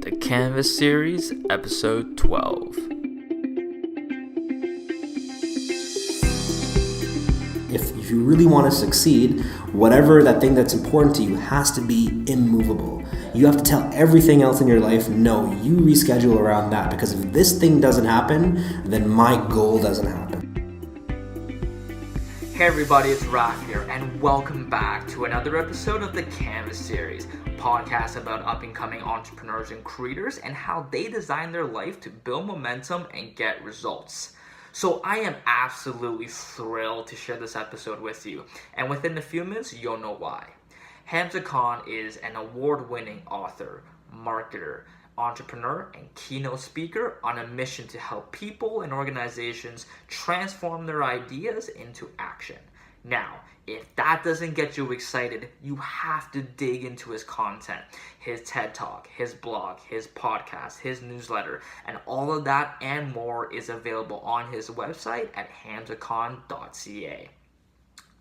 The Canvas Series, Episode 12. If you really want to succeed, whatever that thing that's important to you has to be immovable. You have to tell everything else in your life, no, you reschedule around that, because if this thing doesn't happen, then my goal doesn't happen. Hey everybody, it's Raf here, and welcome back to another episode of the Canvas Series, a podcast about up-and-coming entrepreneurs and creators and how they design their life to build momentum and get results. So I am absolutely thrilled to share this episode with you, and within a few minutes, you'll know why. Hamza Khan is an award-winning author, marketer, entrepreneur, and keynote speaker on a mission to help people and organizations transform their ideas into action. Now, if that doesn't get you excited, you have to dig into his content, his TED Talk, his blog, his podcast, his newsletter, and all of that and more is available on his website at hamzakhan.ca.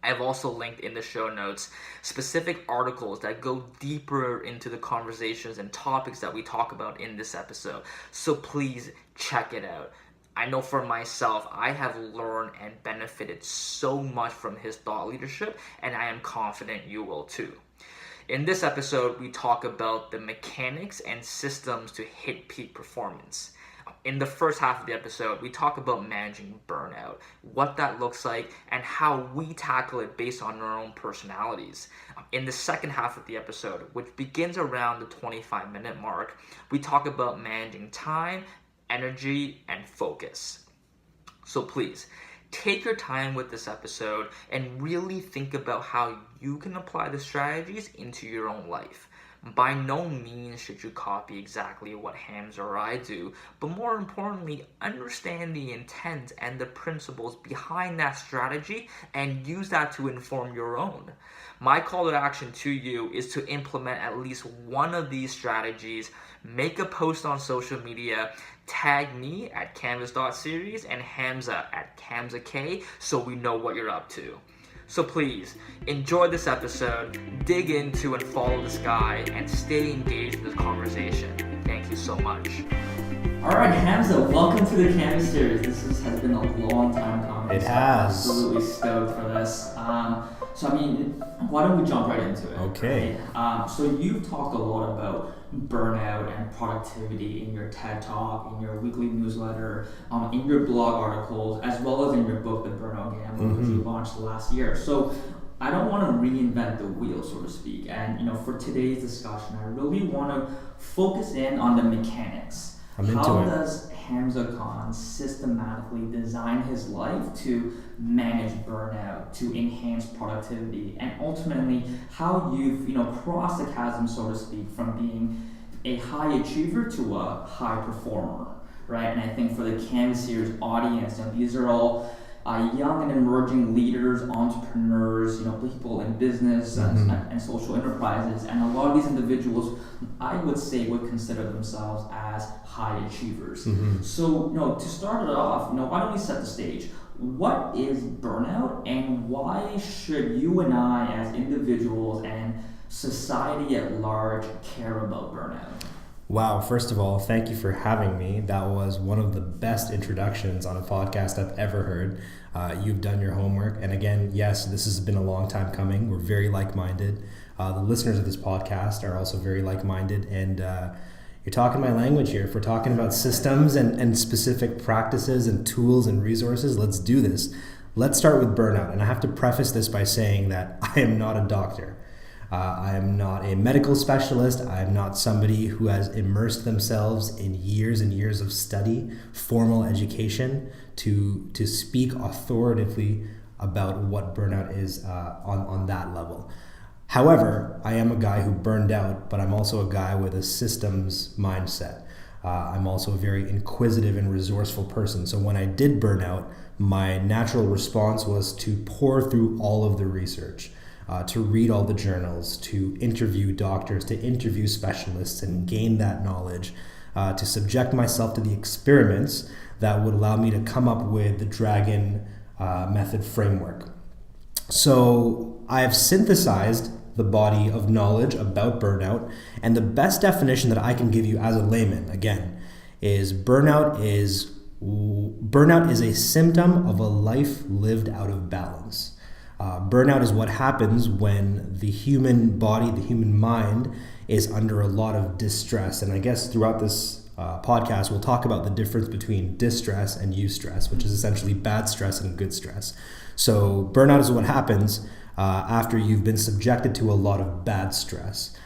I've also linked in the show notes specific articles that go deeper into the conversations and topics that we talk about in this episode. So please check it out. I know for myself, I have learned and benefited so much from his thought leadership, and I am confident you will too. In this episode, we talk about the mechanics and systems to hit peak performance. In the first half of the episode, we talk about managing burnout, what that looks like, and how we tackle it based on our own personalities. In the second half of the episode, which begins around the 25-minute mark, we talk about managing time, energy, and focus. So please, take your time with this episode and really think about how you can apply the strategies into your own life. By no means should you copy exactly what Hamza or I do, but more importantly, understand the intent and the principles behind that strategy and use that to inform your own. My call to action to you is to implement at least one of these strategies, make a post on social media, tag me at canvas.series and Hamza at HamzaK so we know what you're up to. So please, enjoy this episode, dig into and follow this guy, and stay engaged in this conversation. Thank you so much. All right, Hamza, welcome to the Canvas Series. This has been a long time coming. It has. Absolutely stoked for this. Why don't we jump right into it? Okay. Right? So you've talked a lot about burnout and productivity in your TED Talk, in your weekly newsletter, in your blog articles, as well as in your book, The Burnout Gamble, which you launched last year. So I don't want to reinvent the wheel, so to speak. And for today's discussion, I really want to focus in on the mechanics. How does Hamza Khan systematically design his life to manage burnout, to enhance productivity, and ultimately how you've crossed the chasm, so to speak, from being a high achiever to a high performer, right? And I think for the Canvas Series audience, these are all young and emerging leaders, entrepreneurs, people in business and social enterprises, and a lot of these individuals, I would say, would consider themselves as high achievers. So, to start it off, why don't we set the stage? What is burnout, and why should you and I, as individuals and society at large, care about burnout? Wow, first of all, thank you for having me. That was one of the best introductions on a podcast I've ever heard. You've done your homework. And again, yes, this has been a long time coming. We're very like-minded. The listeners of this podcast are also very like-minded. And you're talking my language here. If we're talking about systems and specific practices and tools and resources, let's do this. Let's start with burnout. And I have to preface this by saying that I am not a doctor. I am not a medical specialist. I am not somebody who has immersed themselves in years and years of study, formal education, to speak authoritatively about what burnout is on that level. However, I am a guy who burned out, but I'm also a guy with a systems mindset. I'm also a very inquisitive and resourceful person. So when I did burn out, my natural response was to pour through all of the research. To read all the journals, to interview doctors, to interview specialists and gain that knowledge, to subject myself to the experiments that would allow me to come up with the Dragon method framework. So I have synthesized the body of knowledge about burnout. And the best definition that I can give you as a layman, again, is burnout is a symptom of a life lived out of balance. Burnout is what happens when the human body, the human mind, is under a lot of distress. And I guess throughout this podcast, we'll talk about the difference between distress and eustress, which is essentially bad stress and good stress. So burnout is what happens after you've been subjected to a lot of bad stress.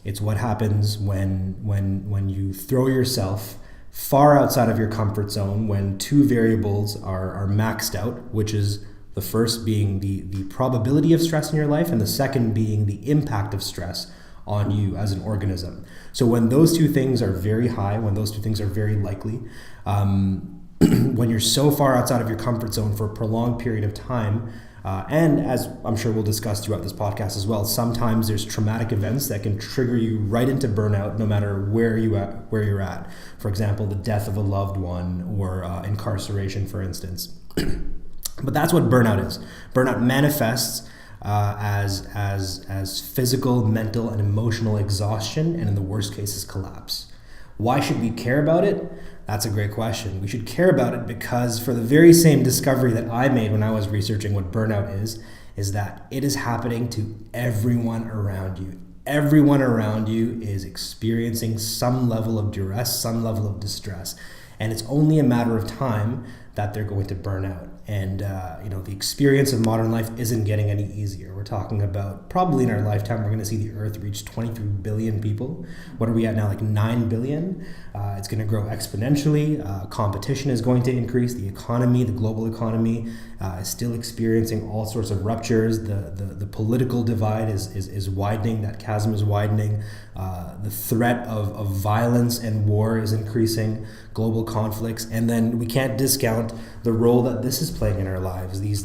It's what happens when you throw yourself far outside of your comfort zone, when two variables are maxed out, which is the first being the probability of stress in your life, and the second being the impact of stress on you as an organism. So when those two things are very high, when those two things are very likely, when you're so far outside of your comfort zone for a prolonged period of time, and as I'm sure we'll discuss throughout this podcast as well, sometimes there's traumatic events that can trigger you right into burnout, no matter where you're at. For example, the death of a loved one, or incarceration, for instance. But that's what burnout is. Burnout manifests as physical, mental, and emotional exhaustion, and in the worst cases, collapse. Why should we care about it? That's a great question. We should care about it because for the very same discovery that I made when I was researching what burnout is that it is happening to everyone around you. Everyone around you is experiencing some level of duress, some level of distress, and it's only a matter of time that they're going to burn out. And the experience of modern life isn't getting any easier. We're talking about probably in our lifetime, we're going to see the earth reach 23 billion people. What are we at now? Like 9 billion. It's going to grow exponentially. Competition is going to increase. The economy, the global economy, is still experiencing all sorts of ruptures. The political divide is widening. That chasm is widening. The threat of violence and war is increasing. Global conflicts, and then we can't discount the role that this is playing in our lives. These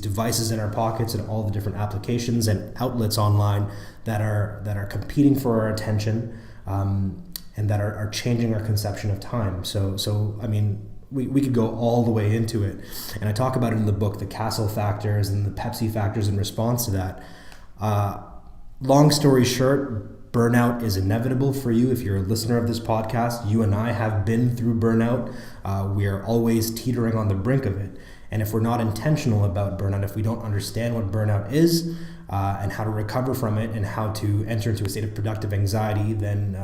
devices in our pockets and all the different applications and outlets online that are competing for our attention, and that are changing our conception of time. So I mean, we could go all the way into it, and I talk about it in the book, the Castle factors and the Pepsi factors in response to that. Long story short, burnout is inevitable for you. If you're a listener of this podcast, you and I have been through burnout. We are always teetering on the brink of it. And if we're not intentional about burnout, if we don't understand what burnout is and how to recover from it and how to enter into a state of productive anxiety, then,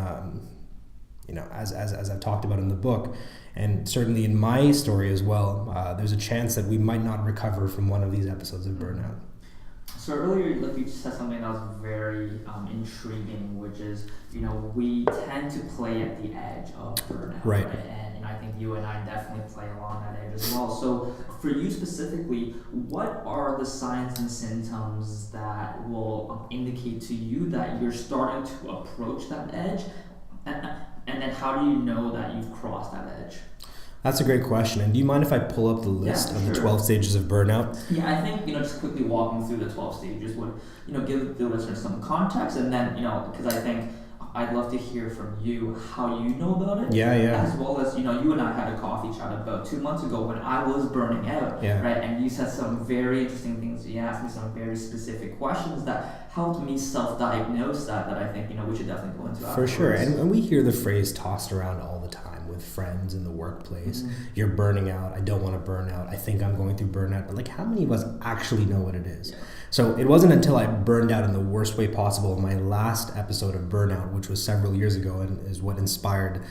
as I've talked about in the book, and certainly in my story as well, there's a chance that we might not recover from one of these episodes of burnout. So earlier, you said something that was very intriguing, which is, we tend to play at the edge of burnout, right? And I think you and I definitely play along that edge as well. So for you specifically, what are the signs and symptoms that will indicate to you that you're starting to approach that edge? And then how do you know that you've crossed that edge? That's a great question. And do you mind if I pull up the list of the 12 stages of burnout? Yeah, I think, just quickly walking through the 12 stages would, give the listeners some context. And then, because I think I'd love to hear from you how you know about it. Yeah. As well as, you and I had a coffee chat about 2 months ago when I was burning out, right? And you said some very interesting things. You asked me some very specific questions that helped me self-diagnose that I think, we should definitely go into afterwards. For sure. And we hear the phrase tossed around all the time with friends in the workplace. Mm-hmm. You're burning out. I don't want to burn out. I think I'm going through burnout. But how many of us actually know what it is? Yeah. So it wasn't until I burned out in the worst way possible in my last episode of Burnout, which was several years ago and is what inspired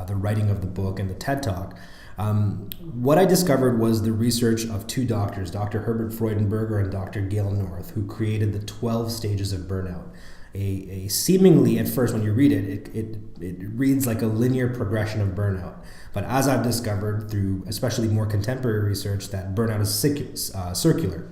the writing of the book and the TED Talk. What I discovered was the research of two doctors, Dr. Herbert Freudenberger and Dr. Gail North, who created the 12 stages of burnout. A seemingly, at first when you read it, it reads like a linear progression of burnout. But as I've discovered through especially more contemporary research, that burnout is circular.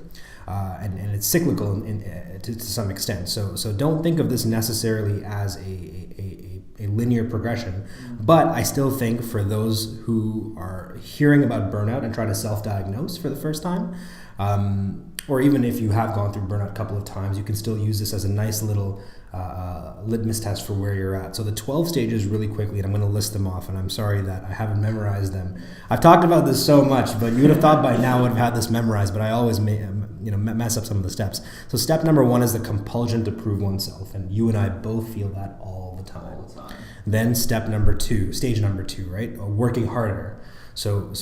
And it's cyclical to some extent. So don't think of this necessarily as a linear progression. But I still think for those who are hearing about burnout and trying to self-diagnose for the first time, or even if you have gone through burnout a couple of times, you can still use this as a nice little litmus test for where you're at. So the 12 stages really quickly, and I'm going to list them off, and I'm sorry that I haven't memorized them. I've talked about this so much, but you would have thought by now I would have had this memorized, but I always mess up some of the steps. So step number one is the compulsion to prove oneself, and you and I both feel that all the time. Then stage number two, right? Working harder. So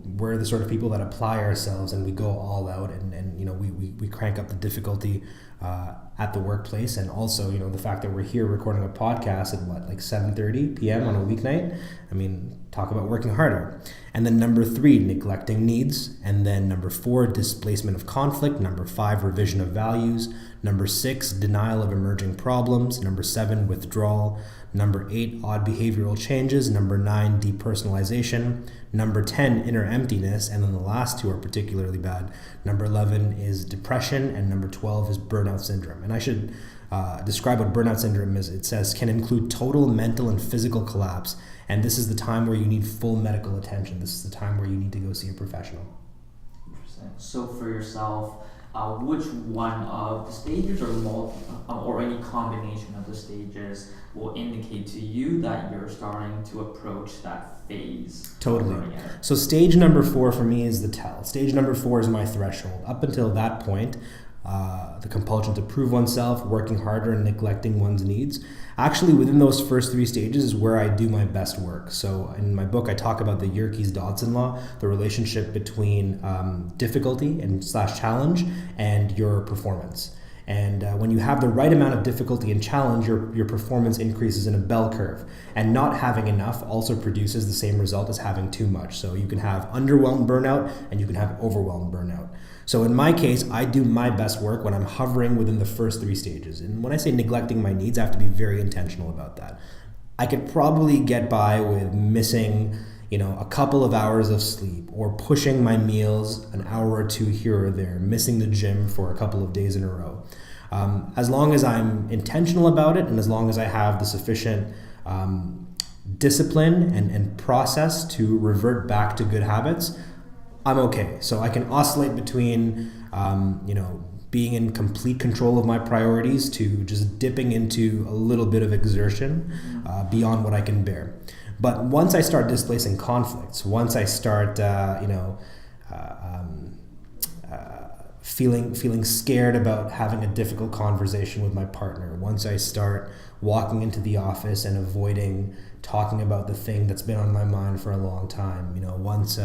we're the sort of people that apply ourselves and we go all out, and we crank up the difficulty at the workplace, and also the fact that we're here recording a podcast at 7:30 p.m. on a weeknight. I mean, talk about working harder. And then number 3, neglecting needs. And then number 4, displacement of conflict. Number 5, revision of values. Number 6, denial of emerging problems. Number 7, withdrawal. Number 8, odd behavioral changes. Number 9, depersonalization. Number 10, inner emptiness. And then the last 2 are particularly bad. Number 11 is depression, and number 12 is burnout syndrome. And I should describe what burnout syndrome is. It says can include total mental and physical collapse. And this is the time where you need full medical attention. This is the time where you need to go see a professional. Interesting. So for yourself, which one of the stages or any combination of the stages will indicate to you that you're starting to approach that phase? Totally. So stage number 4 for me is the tell. Stage number 4 is my threshold. Up until that point, the compulsion to prove oneself, working harder, and neglecting one's needs. Actually, within those first 3 stages is where I do my best work. So in my book, I talk about the Yerkes-Dodson law, the relationship between difficulty and / challenge and your performance. And when you have the right amount of difficulty and challenge, your performance increases in a bell curve. And not having enough also produces the same result as having too much. So you can have underwhelmed burnout and you can have overwhelmed burnout. So in my case, I do my best work when I'm hovering within the first 3 stages. And when I say neglecting my needs, I have to be very intentional about that. I could probably get by with missing a couple of hours of sleep, or pushing my meals an hour or 2 here or there, missing the gym for a couple of days in a row. As long as I'm intentional about it, and as long as I have the sufficient discipline and process to revert back to good habits, I'm okay. So I can oscillate between, being in complete control of my priorities to just dipping into a little bit of exertion beyond what I can bear. But once I start displacing conflicts, once I start, feeling scared about having a difficult conversation with my partner, once I start walking into the office and avoiding talking about the thing that's been on my mind for a long time, once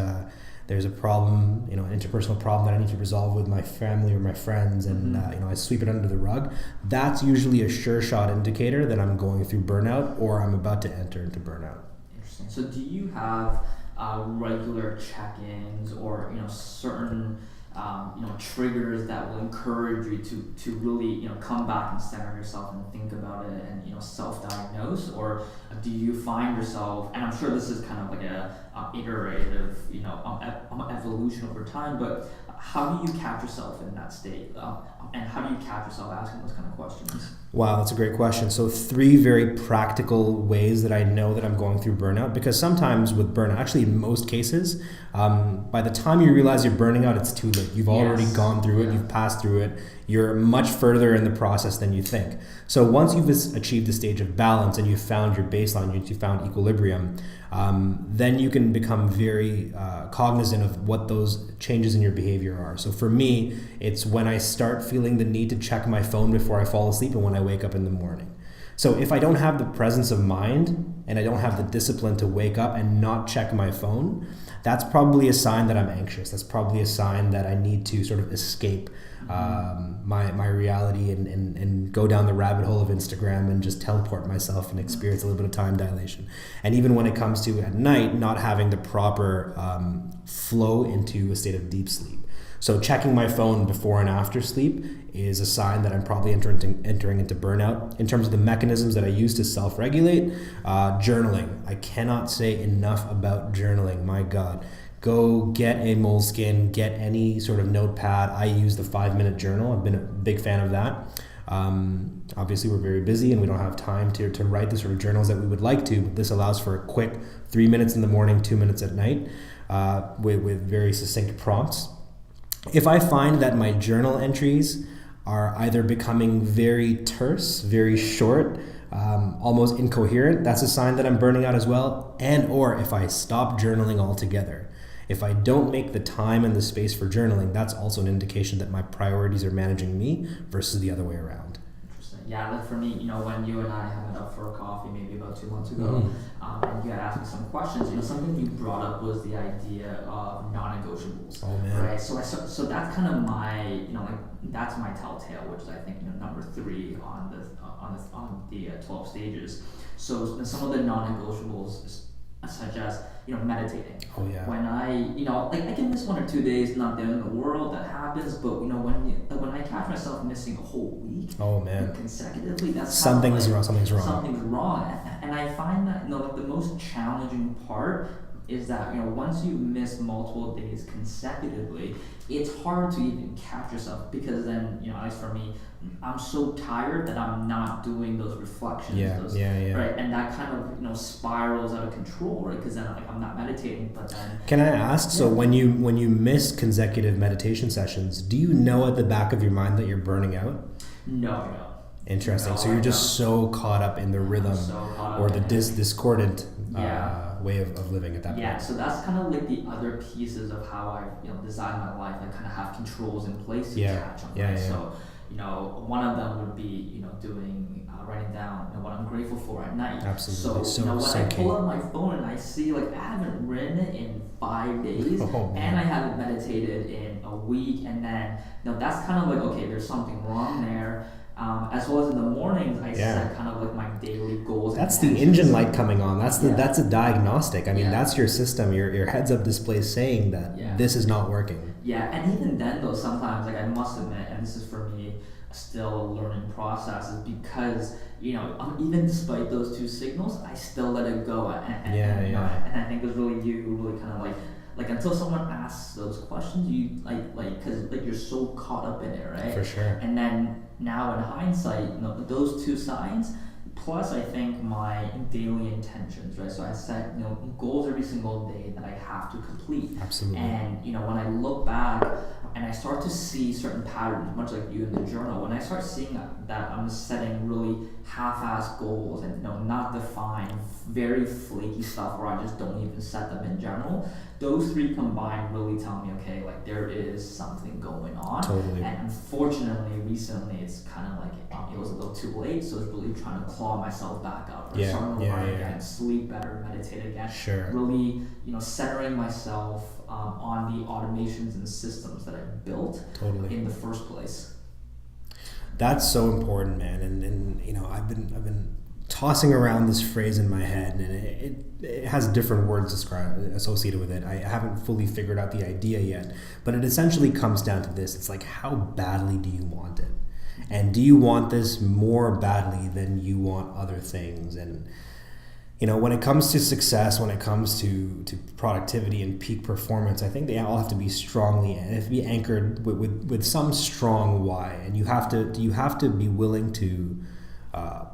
there's a problem, an interpersonal problem that I need to resolve with my family or my friends, and I sweep it under the rug, that's usually a sure shot indicator that I'm going through burnout or I'm about to enter into burnout. Interesting. So do you have regular check-ins or certain triggers that will encourage you to really come back and center yourself and think about it and self-diagnose? Or do you find yourself, and I'm sure this is kind of like a iterative evolution over time, but how do you catch yourself in that state, and how do you catch yourself asking those kind of questions? Wow, that's a great question. So 3 very practical ways that I know that I'm going through burnout, because sometimes with burnout, actually in most cases, by the time you realize you're burning out, it's too late. You've already gone through it, you've passed through it, you're much further in the process than you think. So once you've achieved the stage of balance and you've found your baseline, you've found equilibrium, then you can become very cognizant of what those changes in your behavior are. So for me, it's when I start feeling the need to check my phone before I fall asleep and when I wake up in the morning. So if I don't have the presence of mind and I don't have the discipline to wake up and not check my phone, that's probably a sign that I'm anxious. That's probably a sign that I need to sort of escape my reality and go down the rabbit hole of Instagram and just teleport myself and experience a little bit of time dilation. And even when it comes to at night, not having the proper flow into a state of deep sleep. So checking my phone before and after sleep is a sign that I'm probably entering into burnout. In terms of the mechanisms that I use to self-regulate, journaling. I cannot say enough about journaling. My God. Go get a Moleskine, get any sort of notepad. I use the 5-minute journal. I've been a big fan of that. Obviously, we're very busy and we don't have time to write the sort of journals that we would like to, but this allows for a quick 3 minutes in the morning, 2 minutes at night, with very succinct prompts. If I find that my journal entries are either becoming very terse, very short, almost incoherent, that's a sign that I'm burning out as well. And or if I stop journaling altogether. If I don't make the time and the space for journaling, that's also an indication that my priorities are managing me versus the other way around. Yeah, like for me, when you and I had met up for a coffee maybe about 2 months ago, and you had asked me some questions, something you brought up was the idea of non-negotiables. Oh man! Right. So that's kind of my, that's my telltale, which is I think number 3 on the 12 stages. So some of the non-negotiables, such as meditating. Oh yeah. When I can miss 1 or 2 days, not the end of the world, that happens. But when I catch myself missing a whole week, oh man, consecutively, that's something's wrong. Something's wrong. And I find that the most challenging part is that once you miss multiple days consecutively, it's hard to even catch yourself, because then at least for me, I'm so tired that I'm not doing those reflections. Right, and that kind of spirals out of control, right? Because then I'm not meditating, but then. Can I ask? Yeah. So when you miss consecutive meditation sessions, do you know at the back of your mind that you're burning out? No. Interesting. So you're just so caught up in the rhythm or the discordant way of living at that point. Yeah, so that's kind of like the other pieces of how I designed my life. I kind of have controls in place to catch on. Right? So one of them would be doing writing down what I'm grateful for at night. Absolutely. So when I pull up my phone and I see I haven't written it in 5 days, and I haven't meditated in a week, and then that's kind of okay, there's something wrong there. As well as in the mornings, I set kind of my daily goals. That's the engine light coming on. That's a diagnostic. I mean, that's your system, your heads up display saying that this is not working. Yeah, and even then though, sometimes I must admit, and this is for me still a learning process, is because even despite those 2 signals, I still let it go. And I think it's really you who really kind of until someone asks those questions, you because you're so caught up in it, right? For sure. And then now in hindsight, those 2 signs, plus I think my daily intentions, right? So I set goals every single day that I have to complete. Absolutely. And when I look back and I start to see certain patterns, much like you in the journal, when I start seeing that I'm setting really half-assed goals and not defined, very flaky stuff where I just don't even set them in general, those 3 combined really tell me, okay, there is something going on. Totally. And unfortunately, recently, it's kind of it was a little too late, so it's really trying to claw myself back up. Start again, sleep better, meditate again. Sure. Really, centering myself on the automations and systems that I built in the first place. That's so important, man. And I've been tossing around this phrase in my head, and it has different words associated with it. I haven't fully figured out the idea yet, but it essentially comes down to this. It's how badly do you want it? And do you want this more badly than you want other things? And when it comes to success, when it comes to productivity and peak performance, I think they all have to be be anchored with some strong why. And you have to be willing to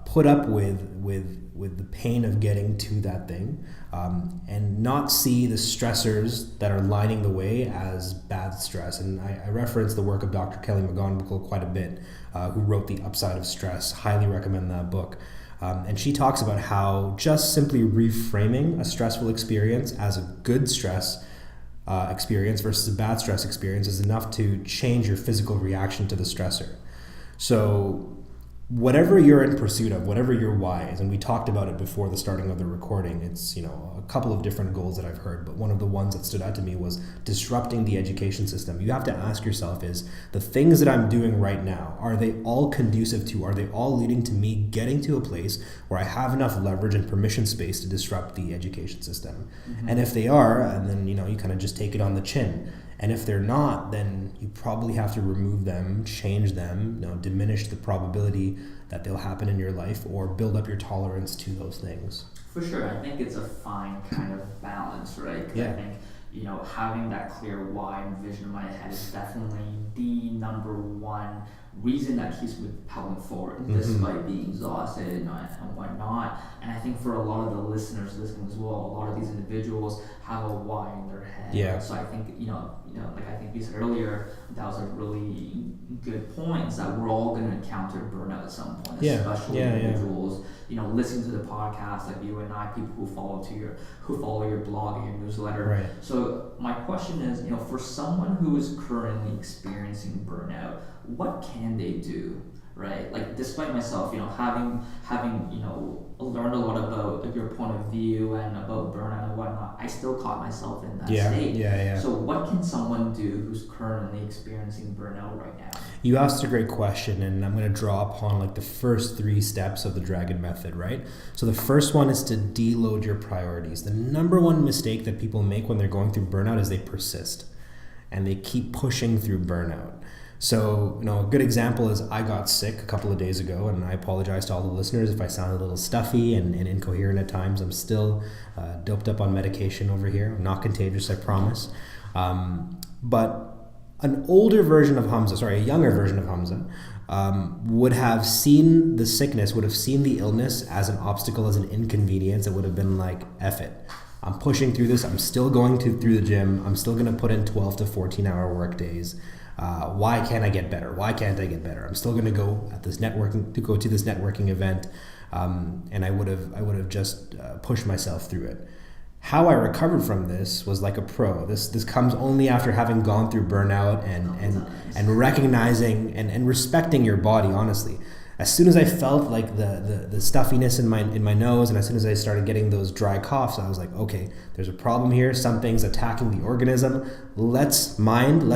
put up with the pain of getting to that thing, and not see the stressors that are lining the way as bad stress. And I reference the work of Dr. Kelly McGonigal quite a bit, who wrote The Upside of Stress. Highly recommend that book. And she talks about how just simply reframing a stressful experience as a good stress experience versus a bad stress experience is enough to change your physical reaction to the stressor. So whatever you're in pursuit of, whatever your why is, and we talked about it before the starting of the recording, it's a couple of different goals that I've heard, but one of the ones that stood out to me was disrupting the education system. You have to ask yourself, is the things that I'm doing right now, are they all conducive to, are they all leading to me getting to a place where I have enough leverage and permission space to disrupt the education system? Mm-hmm. And if they are, and then you kind of just take it on the chin. And if they're not, then you probably have to remove them, change them, diminish the probability that they'll happen in your life, or build up your tolerance to those things. For sure. I think it's a fine kind of balance, right? Because I think, having that clear why and vision in my head is definitely the number one reason that keeps me propelling forward, despite being exhausted and whatnot. And I think for a lot of the listeners listening as well, a lot of these individuals have a why in their head. Yeah. Right? So I think, like I think you said earlier, that was a really good point, is that we're all going to encounter burnout at some point, especially individuals, listening to the podcast like you and I, people who follow your blog and your newsletter. Right. So my question is, for someone who is currently experiencing burnout, what can they do? Right, like despite myself, having learned a lot about your point of view and about burnout and whatnot, I still caught myself in that state. Yeah. So what can someone do who's currently experiencing burnout right now? You asked a great question, and I'm going to draw upon like the first 3 steps of the Dragon Method, right? So the first one is to deload your priorities. The number one mistake that people make when they're going through burnout is they persist, and they keep pushing through burnout. So, a good example is I got sick a couple of days ago, and I apologize to all the listeners if I sound a little stuffy and incoherent at times. I'm still doped up on medication over here. I'm not contagious, I promise. But an older version of Hamza, a younger version of Hamza, would have seen the sickness, would have seen the illness as an obstacle, as an inconvenience. It would have been like, F it. I'm pushing through this. I'm still going through the gym. I'm still going to put in 12 to 14-hour work days. Why can't I get better? Why can't I get better? I'm still going to go to this networking event, and I would have just pushed myself through it. How I recovered from this was like a pro. This comes only after having gone through burnout and recognizing and respecting your body. Honestly, as soon as I felt like the stuffiness in my nose, and as soon as I started getting those dry coughs, I was like, okay, there's a problem here. Something's attacking the organism. Let's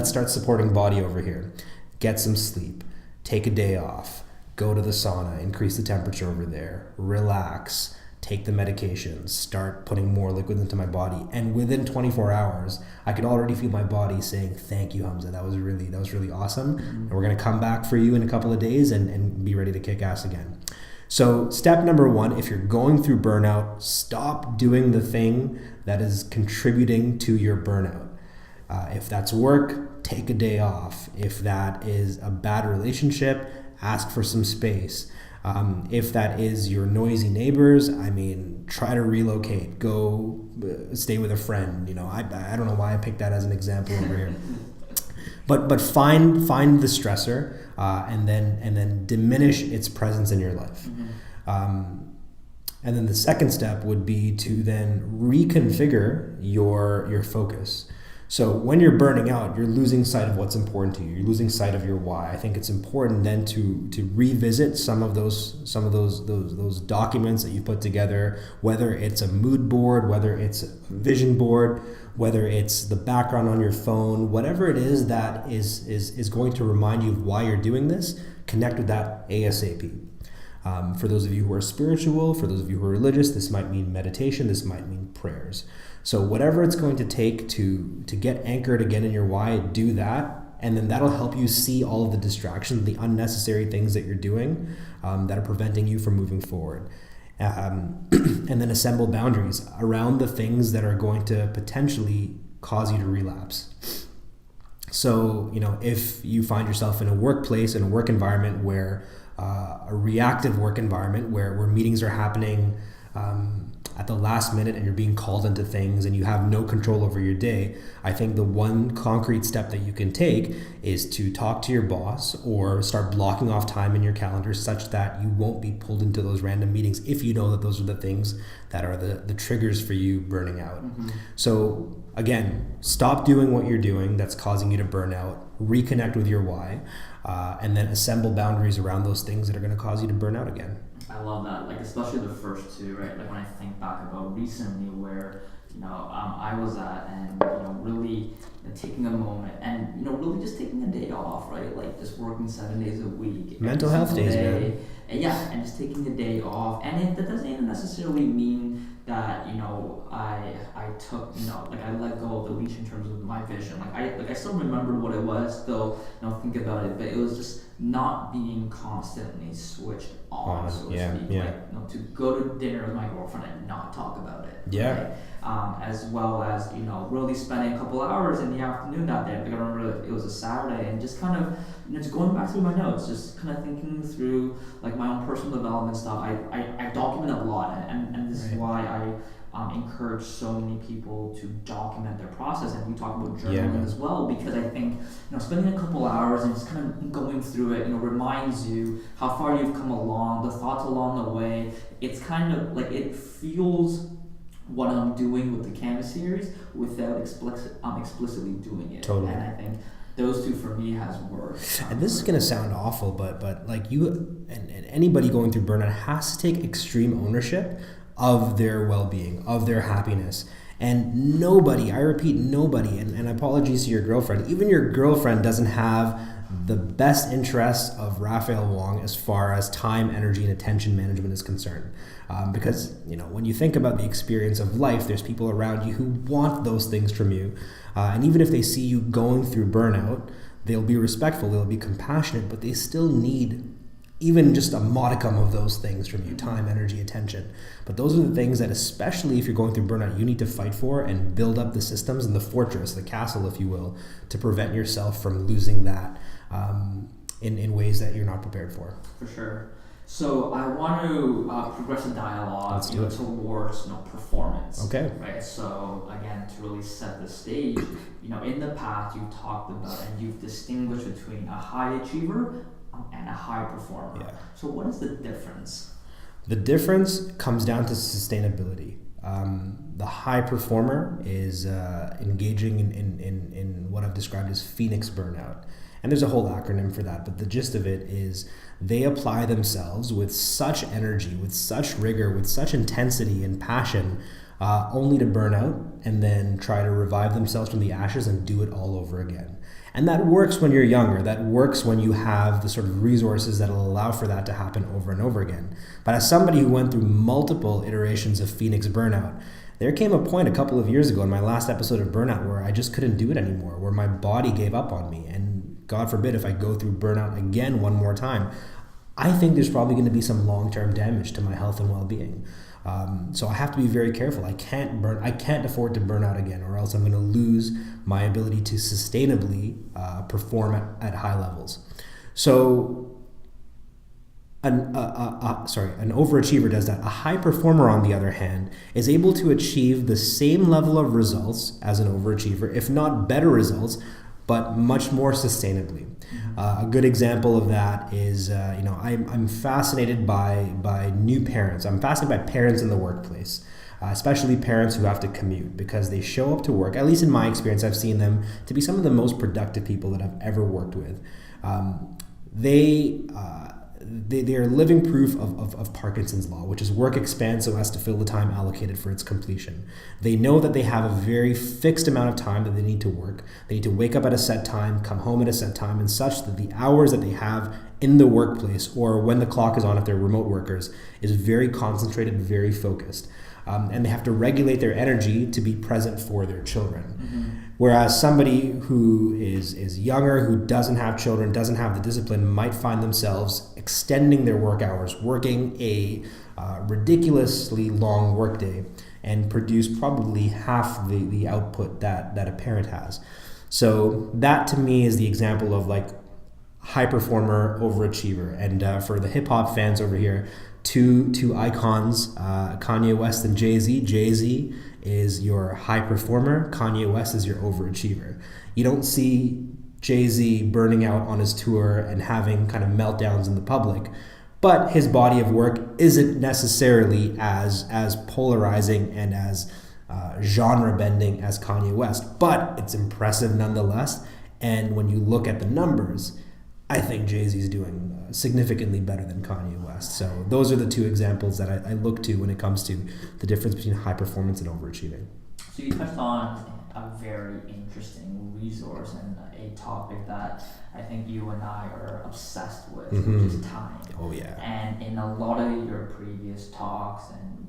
start supporting body over here. Get some sleep. Take a day off. Go to the sauna. Increase the temperature over there. Relax. Take the medications, start putting more liquid into my body. And within 24 hours, I could already feel my body saying, thank you, Hamza. That was really awesome. Mm-hmm. And we're going to come back for you in a couple of days and be ready to kick ass again. So step number 1, if you're going through burnout, stop doing the thing that is contributing to your burnout. If that's work, take a day off. If that is a bad relationship, ask for some space. If that is your noisy neighbors, try to relocate, go stay with a friend. I don't know why I picked that as an example over here, but find the stressor, and then diminish its presence in your life. Mm-hmm. And then the second step would be to then reconfigure your focus. So when you're burning out, you're losing sight of what's important to you. You're losing sight of your why. I think it's important then to revisit some of those documents that you put together, whether it's a mood board, whether it's a vision board, whether it's the background on your phone, whatever it is that is going to remind you of why you're doing this. Connect with that ASAP. For those of you who are spiritual, for those of you who are religious, this might mean meditation, this might mean prayers. So whatever it's going to take to get anchored again in your why, do that, and then that'll help you see all of the distractions, the unnecessary things that you're doing that are preventing you from moving forward. And then assemble boundaries around the things that are going to potentially cause you to relapse. So, if you find yourself in a workplace, in a work environment where a reactive work environment where meetings are happening at the last minute and you're being called into things and you have no control over your day, I think the one concrete step that you can take is to talk to your boss or start blocking off time in your calendar such that you won't be pulled into those random meetings if you know that those are the things that are the triggers for you burning out. Mm-hmm. So again, stop doing what you're doing that's causing you to burn out, reconnect with your why, and then assemble boundaries around those things that are going to cause you to burn out again. I love that, especially the first two, right? When I think back about recently where, I was at and, really taking a moment and, really just taking a day off, right? Just working 7 days a week. Mental health days, man. And just taking a day off. And that doesn't even necessarily mean that, I took, I let go of the leash in terms of my vision. I still remember what it was, still, think about it, but it was just not being constantly switched on, so to speak. To go to dinner with my girlfriend and not talk about it. Yeah. Right? As well as, really spending a couple hours in the afternoon that day. I remember it was a Saturday and just kind of, just going back through my notes, just kind of thinking through my own personal development stuff. I document a lot, and this is why encourage so many people to document their process, and we talk about journaling as well, because I think spending a couple hours and just kind of going through it reminds you how far you've come along, the thoughts along the way. It's kind of like it fuels what I'm doing with the Canvas series without explicitly doing it. Totally. And I think those two for me has worked. And this is going to sound awful, but like you and anybody going through burnout has to take extreme ownership of their well-being, of their happiness. And nobody, I repeat, nobody, and apologies to your girlfriend, even your girlfriend doesn't have the best interests of Raphael Wong as far as time, energy, and attention management is concerned. Because, when you think about the experience of life, there's people around you who want those things from you. And even if they see you going through burnout, they'll be respectful, they'll be compassionate, but they still need even just a modicum of those things from you: time, energy, attention. But those are the things that, especially if you're going through burnout, you need to fight for and build up the systems and the fortress, the castle, if you will, to prevent yourself from losing that in ways that you're not prepared for. For sure. So I want to progress the dialogue towards performance. Okay. Right. So again, to really set the stage, in the past you've talked about and you've distinguished between a high achiever and a high performer. Yeah. So what is the difference? The difference comes down to sustainability. The high performer is engaging in what I've described as Phoenix burnout. And there's a whole acronym for that, but the gist of it is they apply themselves with such energy, with such rigor, with such intensity and passion, only to burn out and then try to revive themselves from the ashes and do it all over again. And that works when you're younger. That works when you have the sort of resources that will allow for that to happen over and over again. But as somebody who went through multiple iterations of Phoenix burnout, there came a point a couple of years ago in my last episode of burnout where I just couldn't do it anymore, where my body gave up on me. And God forbid if I go through burnout again one more time, I think there's probably going to be some long-term damage to my health and well-being. So I have to be very careful. I can't afford to burn out again, or else I'm going to lose my ability to sustainably perform at high levels. So an overachiever does that. A high performer, on the other hand, is able to achieve the same level of results as an overachiever, if not better results, but much more sustainably. A good example of that is, I'm fascinated by new parents. I'm fascinated by parents in the workplace, especially parents who have to commute, because they show up to work. At least in my experience, I've seen them to be some of the most productive people that I've ever worked with. They are living proof of Parkinson's law, which is work expands so as to fill the time allocated for its completion. They know that they have a very fixed amount of time that they need to work. They need to wake up at a set time, come home at a set time, and such that the hours that they have in the workplace, or when the clock is on if they're remote workers, is very concentrated, very focused. And they have to regulate their energy to be present for their children. Mm-hmm. Whereas somebody who is younger, who doesn't have children, doesn't have the discipline, might find themselves extending their work hours, working a ridiculously long workday, and produce probably half the output that a parent has. So that to me is the example of like high performer, overachiever. And for the hip hop fans over here, two icons, Kanye West and Jay-Z. Jay-Z is your high performer, Kanye West is your overachiever. You don't see Jay-Z burning out on his tour and having kind of meltdowns in the public, but his body of work isn't necessarily as polarizing and as genre bending as Kanye West, but it's impressive nonetheless. And when you look at the numbers, I think Jay-Z's doing significantly better than Kanye West. So those are the two examples that I look to when it comes to the difference between high performance and overachieving. So you touched on a very interesting resource and a topic that I think you and I are obsessed with, Mm-hmm. which is time. Oh yeah. And in a lot of your previous talks and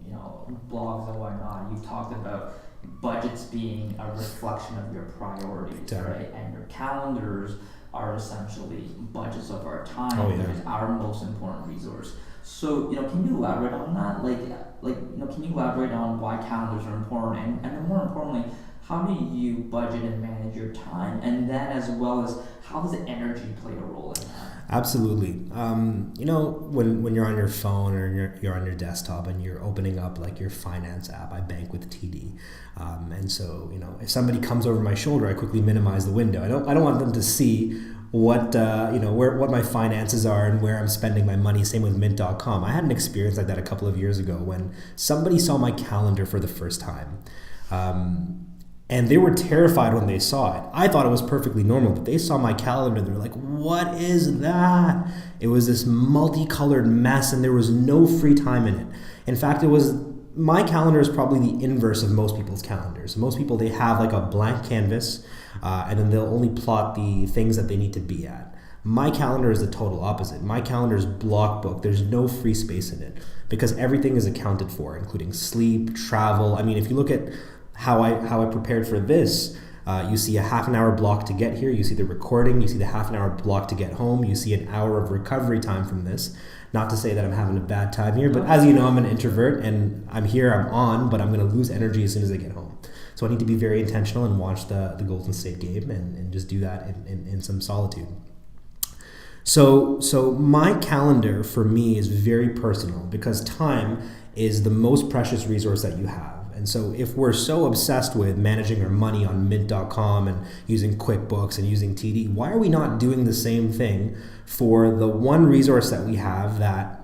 blogs and whatnot, you've talked about budgets being a reflection of your priorities, right? And your calendars are essentially budgets of our time, which is our most important resource. So, can you elaborate on that? Can you elaborate on why calendars are important, and then more importantly, how do you budget and manage your time, and then as well as how does energy play a role in that? Absolutely. When you're on your phone or you're on your desktop and you're opening up like your finance app, I bank with TD, and so if somebody comes over my shoulder, I quickly minimize the window. I don't want them to see what what my finances are and where I'm spending my money. Same with Mint.com. I had an experience like that a couple of years ago when somebody saw my calendar for the first time. And they were terrified when they saw it. I thought it was perfectly normal, but they saw my calendar and they were like, what is that? It was this multicolored mess and there was no free time in it. In fact, my calendar is probably the inverse of most people's calendars. Most people, they have like a blank canvas and then they'll only plot the things that they need to be at. My calendar is the total opposite. My calendar is block booked. There's no free space in it because everything is accounted for, including sleep, travel. I mean, if you look at how I prepared for this, you see a half an hour block to get here, you see the recording, you see the half an hour block to get home, you see an hour of recovery time from this. Not to say that I'm having a bad time here, but as you know, I'm an introvert and I'm here, I'm on, but I'm going to lose energy as soon as I get home. So I need to be very intentional and watch the Golden State game and just do that in some solitude. So my calendar for me is very personal because time is the most precious resource that you have. And so if we're so obsessed with managing our money on Mint.com and using QuickBooks and using TD, why are we not doing the same thing for the one resource that we have that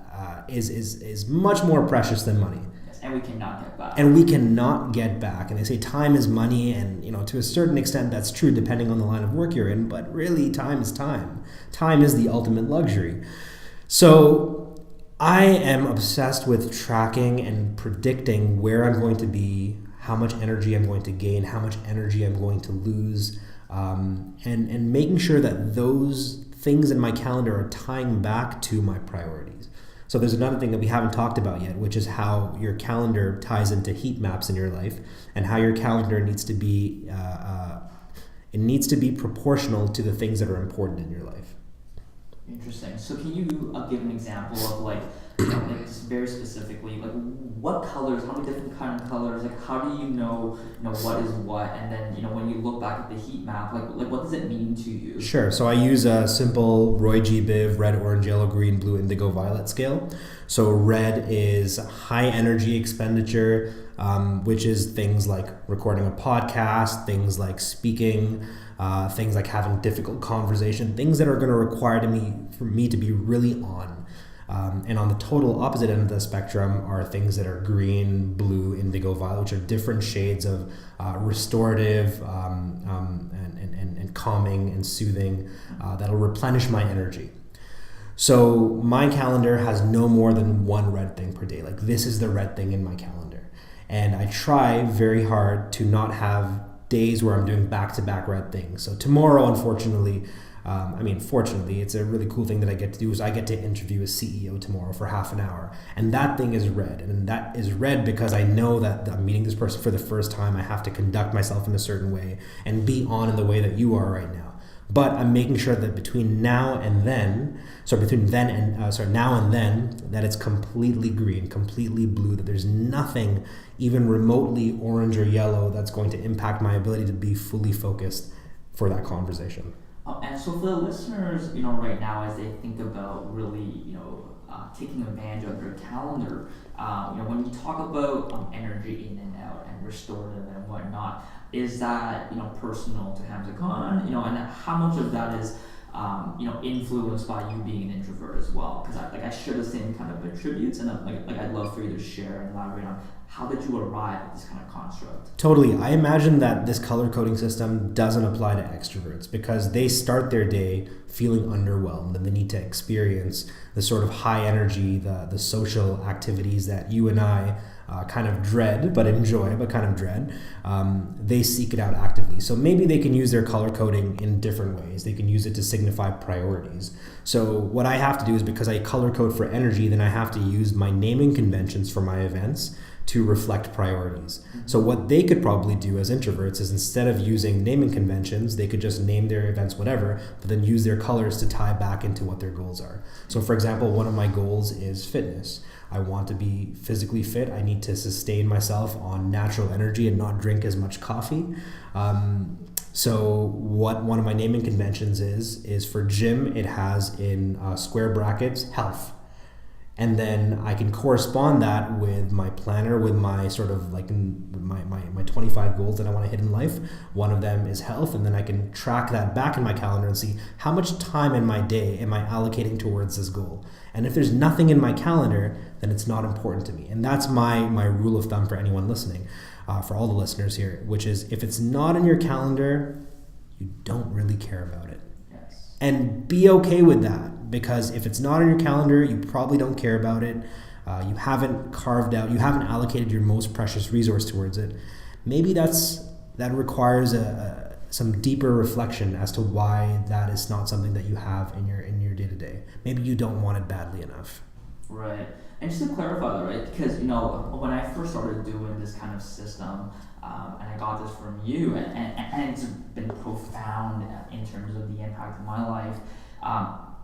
is much more precious than money? Yes, and we cannot get back. And we cannot get back. And they say time is money, and to a certain extent that's true depending on the line of work you're in, but really time is time. Time is the ultimate luxury. So I am obsessed with tracking and predicting where I'm going to be, how much energy I'm going to gain, how much energy I'm going to lose, and making sure that those things in my calendar are tying back to my priorities. So there's another thing that we haven't talked about yet, which is how your calendar ties into heat maps in your life and how your calendar needs to be proportional to the things that are important in your life. Interesting. So can you give an example of like just very specifically, like what colors, how many different kind of colors, like how do you know what is what, and then when you look back at the heat map, like what does it mean to you? Sure. So I use a simple Roy G. Biv red, orange, yellow, green, blue, indigo, violet scale. So red is high energy expenditure, which is things like recording a podcast, things like speaking, things like having difficult conversation, things that are going to require for me to be really on. And on the total opposite end of the spectrum are things that are green, blue, indigo, violet, which are different shades of restorative and calming and soothing that'll replenish my energy. So my calendar has no more than one red thing per day. Like this is the red thing in my calendar. And I try very hard to not have days where I'm doing back-to-back red things. So tomorrow, unfortunately, fortunately, it's a really cool thing that I get to do is I get to interview a CEO tomorrow for half an hour. And that thing is red. And that is red because I know that I'm meeting this person for the first time. I have to conduct myself in a certain way and be on in the way that you are right now. But I'm making sure that between now and then, that it's completely green, completely blue, that there's nothing even remotely orange or yellow that's going to impact my ability to be fully focused for that conversation. And so for the listeners, right now as they think about really, taking advantage of their calendar, when you talk about energy in and out and restorative and whatnot, is that personal to Hamza Khan, and how much of that is influenced by you being an introvert as well? Because I share the same kind of attributes, and I'd love for you to share and elaborate on how did you arrive at this kind of construct? Totally. I imagine that this color coding system doesn't apply to extroverts because they start their day feeling underwhelmed and they need to experience the sort of high energy, the social activities that you and I kind of dread, but enjoy, but kind of dread. They seek it out actively. So maybe they can use their color coding in different ways. They can use it to signify priorities. So what I have to do is, because I color code for energy, then I have to use my naming conventions for my events to reflect priorities. So what they could probably do as introverts is, instead of using naming conventions, they could just name their events whatever, but then use their colors to tie back into what their goals are. So for example, one of my goals is fitness. I want to be physically fit. I need to sustain myself on natural energy and not drink as much coffee. So what one of my naming conventions is for gym, it has in square brackets, health. And then I can correspond that with my planner, with my sort of like my 25 goals that I want to hit in life. One of them is health, and then I can track that back in my calendar and see how much time in my day am I allocating towards this goal. And if there's nothing in my calendar, then it's not important to me. And that's my rule of thumb for anyone listening, for all the listeners here, which is if it's not in your calendar, you don't really care about it. Yes. And be okay with that. Because if it's not on your calendar, you probably don't care about it. You haven't allocated your most precious resource towards it. Maybe that requires some deeper reflection as to why that is not something that you have in your day to day. Maybe you don't want it badly enough. Right. And just to clarify that, right? Because when I first started doing this kind of system, and I got this from you, and it's been profound in terms of the impact of my life.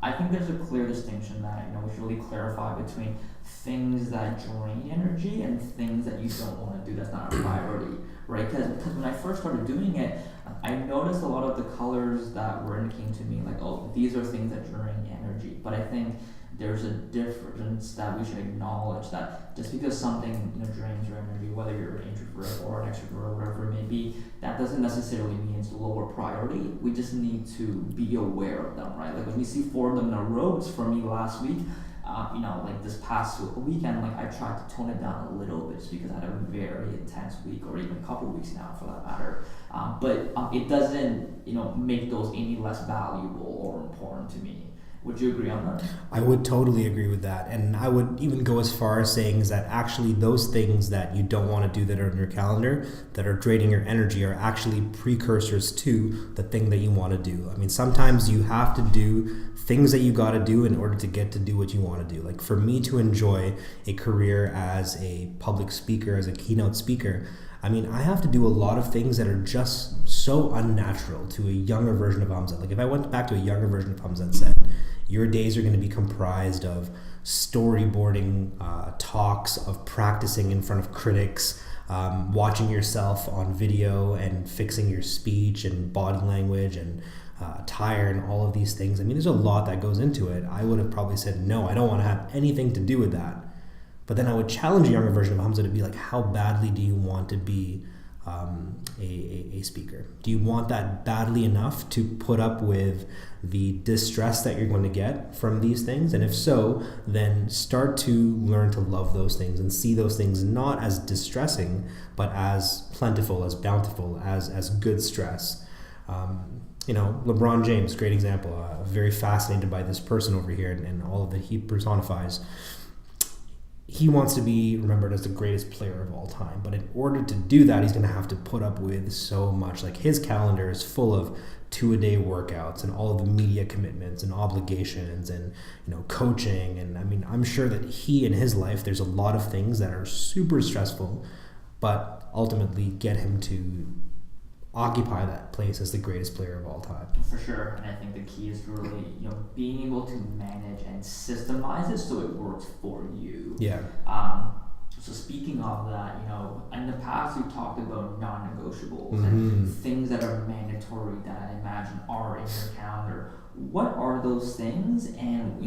I think there's a clear distinction that we should really clarify between things that drain energy and things that you don't want to do that's not a priority, right? Because when I first started doing it, I noticed a lot of the colors that were indicating to me like, oh, these are things that drain energy. But I think there's a difference that we should acknowledge, that just because something drains your energy, whether you're an introvert or an extrovert or whatever it may be, that doesn't necessarily mean it's lower priority. We just need to be aware of them, right? Like when we see 4 of them in a row for me last week, like this past weekend, like I tried to tone it down a little bit just because I had a very intense week, or even a couple weeks now for that matter. But it doesn't, make those any less valuable or important to me. Would you agree on that? I would totally agree with that. And I would even go as far as saying is that actually those things that you don't want to do that are in your calendar, that are draining your energy, are actually precursors to the thing that you want to do. I mean, sometimes you have to do things that you got to do in order to get to do what you want to do. Like for me to enjoy a career as a public speaker, as a keynote speaker, I mean, I have to do a lot of things that are just so unnatural to a younger version of Hamza. Like if I went back to a younger version of Hamza and said, your days are going to be comprised of storyboarding, talks, of practicing in front of critics, watching yourself on video and fixing your speech and body language and attire and all of these things. I mean, there's a lot that goes into it. I would have probably said, no, I don't want to have anything to do with that. But then I would challenge a younger version of Hamza to be like, how badly do you want to be a speaker? Do you want that badly enough to put up with the distress that you're going to get from these things? And if so, then start to learn to love those things and see those things not as distressing, but as plentiful, as bountiful, as good stress. LeBron James, great example. Very fascinated by this person over here and all that he personifies. He wants to be remembered as the greatest player of all time. But in order to do that, he's going to have to put up with so much. Like his calendar is full of 2-a-day workouts and all of the media commitments and obligations and coaching. And I mean, I'm sure that he in his life, there's a lot of things that are super stressful, but ultimately get him to occupy that place as the greatest player of all time. For sure, and I think the key is really, being able to manage and systemize it so it works for you. Yeah. So speaking of that, in the past we talked about non-negotiables and things that are mandatory that I imagine are in your calendar. What are those things, and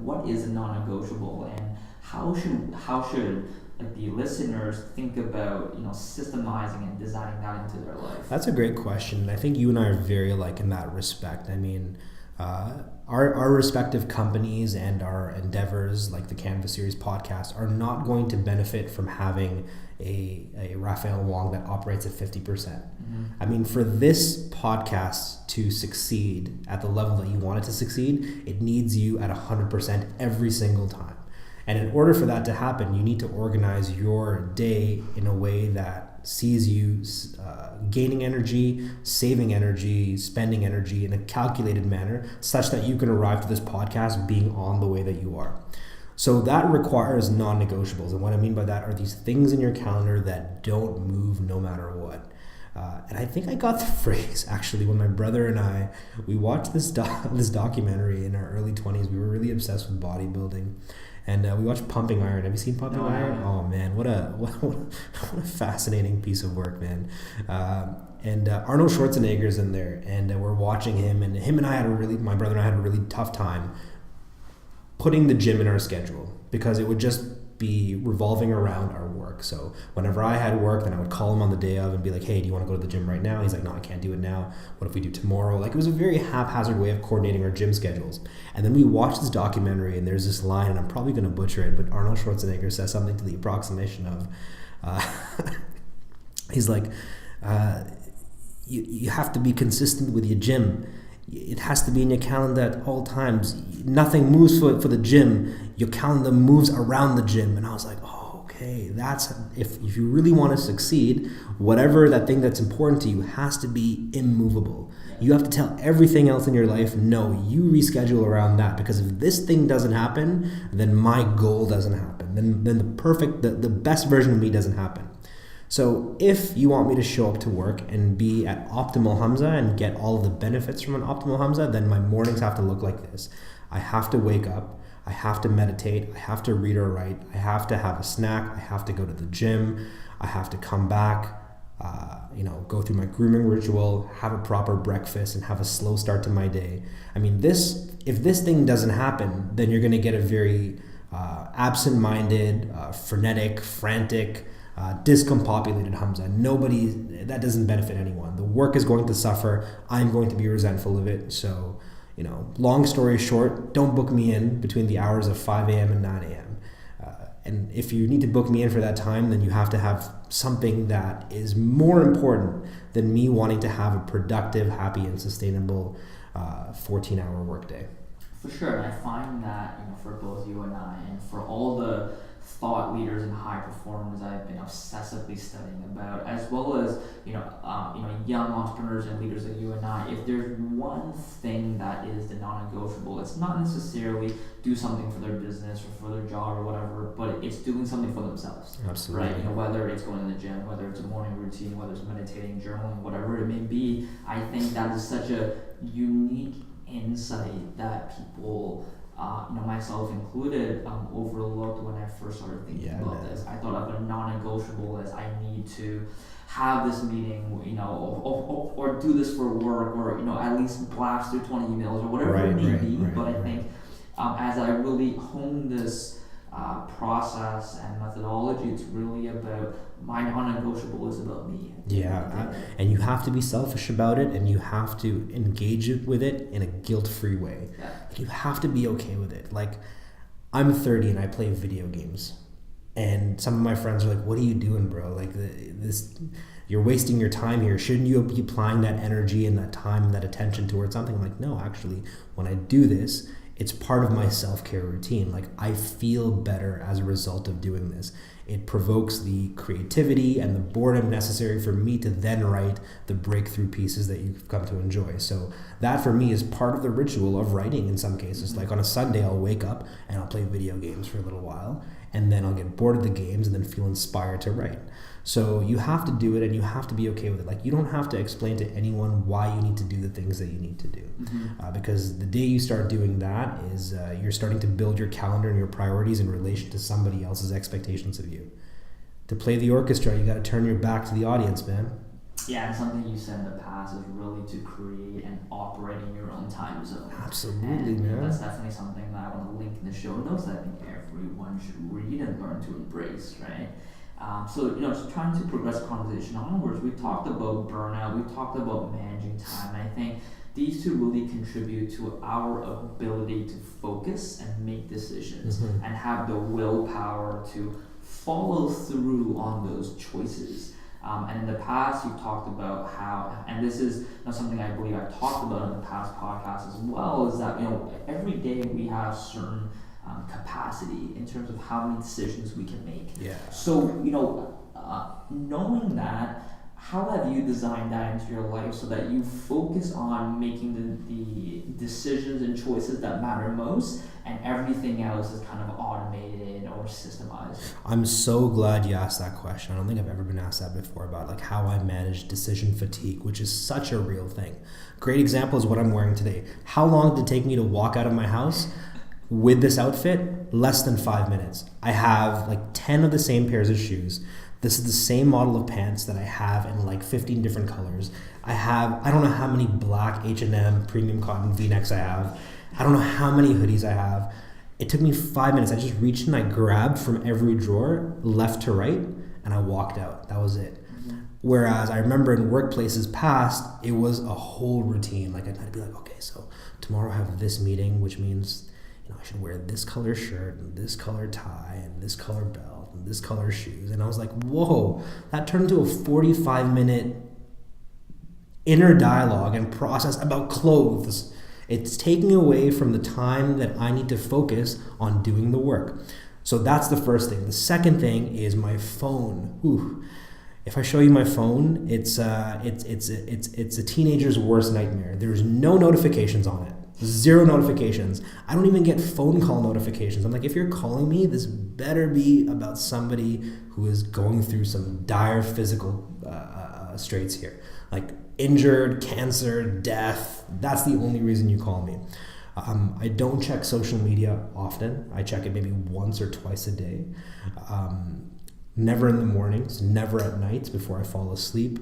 what is a non-negotiable, and how should the listeners think about systemizing and designing that into their life? That's a great question. I think you and I are very alike in that respect. I mean, our respective companies and our endeavors, like the Canvas Series podcast, are not going to benefit from having a Raphael Wong that operates at 50%. I mean, for this podcast to succeed at the level that you want it to succeed, it needs you at 100% every single time. And in order for that to happen, you need to organize your day in a way that sees you gaining energy, saving energy, spending energy in a calculated manner, such that you can arrive to this podcast being on the way that you are. So that requires non-negotiables. And what I mean by that are these things in your calendar that don't move no matter what. And I think I got the phrase actually when my brother and we watched this documentary in our early 20s. We were really obsessed with bodybuilding. And we watched Pumping Iron. Have you seen Pumping No, Iron? yeah. Oh man, what a fascinating piece of work, man. And Arnold Schwarzenegger's in there, and we're watching him, and my brother and I had a really tough time putting the gym in our schedule because it would just be revolving around our work. So whenever I had work, then I would call him on the day of and be like, hey, do you want to go to the gym right now? And he's like, no, I can't do it now. What if we do tomorrow? Like, it was a very haphazard way of coordinating our gym schedules. And then we watched this documentary, and there's this line, and I'm probably going to butcher it, but Arnold Schwarzenegger says something to the approximation of, he's like, you have to be consistent with your gym. It has to be in your calendar at all times. Nothing moves for the gym. Your calendar moves around the gym. And I was like, oh, okay, that's if you really want to succeed, whatever that thing that's important to you has to be immovable. You have to tell everything else in your life, no, you reschedule around that, because if this thing doesn't happen, then my goal doesn't happen. Then the best version of me doesn't happen. So if you want me to show up to work and be at optimal Hamza and get all of the benefits from an optimal Hamza, then my mornings have to look like this. I have to wake up, I have to meditate, I have to read or write, I have to have a snack, I have to go to the gym, I have to come back, go through my grooming ritual, have a proper breakfast, and have a slow start to my day. I mean, if this thing doesn't happen, then you're going to get a very absent-minded, frenetic, frantic, discombobulated Hamza. That doesn't benefit anyone. The work is going to suffer. I'm going to be resentful of it. So, long story short, don't book me in between the hours of 5 a.m. and 9 a.m. And if you need to book me in for that time, then you have to have something that is more important than me wanting to have a productive, happy, and sustainable 14-hour workday. For sure, and I find that for both you and I, and for all the thought leaders and high performers I've been obsessively studying about, as well as young entrepreneurs and leaders like you and I, if there's one thing that is the non-negotiable, it's not necessarily do something for their business or for their job or whatever, but it's doing something for themselves. Absolutely. Right? Whether it's going to the gym, whether it's a morning routine, whether it's meditating, journaling, whatever it may be, I think that is such a unique insight that people, myself included, overlooked when I first started thinking about this. I thought of a non-negotiable as I need to have this meeting, or do this for work, or at least blast through 20 emails or whatever it may be. But I think as I really hone this process and methodology, it's really about my non-negotiable is about me. And you have to be selfish about it, and you have to engage with it in a guilt-free way. You have to be okay with it. Like, I'm 30 and I play video games, and some of my friends are like, what are you doing, bro? Like, you're wasting your time here. Shouldn't you be applying that energy and that time and that attention towards something? I'm like, no, actually, when I do this, it's part of my self-care routine. Like, I feel better as a result of doing this. It provokes the creativity and the boredom necessary for me to then write the breakthrough pieces that you've come to enjoy. So that for me is part of the ritual of writing in some cases. Mm-hmm. Like on a Sunday, I'll wake up and I'll play video games for a little while, and then I'll get bored of the games and then feel inspired to write. So you have to do it, and you have to be okay with it. Like, you don't have to explain to anyone why you need to do the things that you need to do. Mm-hmm. Because the day you start doing that is you're starting to build your calendar and your priorities in relation to somebody else's expectations of you. To play the orchestra, you got to turn your back to the audience, man. Yeah, and something you said in the past is really to create and operate in your own time zone. Absolutely, and man. That's definitely something that I want to link in the show notes that I think everyone should read and learn to embrace, right? Just trying to progress the conversation onwards, we talked about burnout, we talked about managing time, and I think these two really contribute to our ability to focus and make decisions, mm-hmm. and have the willpower to follow through on those choices. And in the past, you talked about how, and this is something I believe I've talked about in the past podcasts as well, is that every day we have certain capacity in terms of how many decisions we can make. Yeah. So, knowing that, how have you designed that into your life so that you focus on making the decisions and choices that matter most, and everything else is kind of automated or systemized? I'm so glad you asked that question. I don't think I've ever been asked that before, about like how I manage decision fatigue, which is such a real thing. Great example is what I'm wearing today. How long did it take me to walk out of my house with this outfit, less than 5 minutes. I have like 10 of the same pairs of shoes. This is the same model of pants that I have in like 15 different colors. I don't know how many black H&M premium cotton V-necks I have. I don't know how many hoodies I have. It took me 5 minutes. I just reached and I grabbed from every drawer, left to right, and I walked out. That was it. Whereas I remember in workplaces past, it was a whole routine. Like I'd be like, okay, so tomorrow I have this meeting, which means I should wear this color shirt and this color tie and this color belt and this color shoes. And I was like, whoa, that turned into a 45-minute inner dialogue and process about clothes. It's taking away from the time that I need to focus on doing the work. So that's the first thing. The second thing is my phone. Ooh. If I show you my phone, it's a teenager's worst nightmare. There's no notifications on it. 0 notifications. I don't even get phone call notifications. I'm like, if you're calling me, this better be about somebody who is going through some dire physical straits here. Like injured, cancer, death. That's the only reason you call me. I don't check social media often. I check it maybe once or twice a day. Never in the mornings, never at nights before I fall asleep.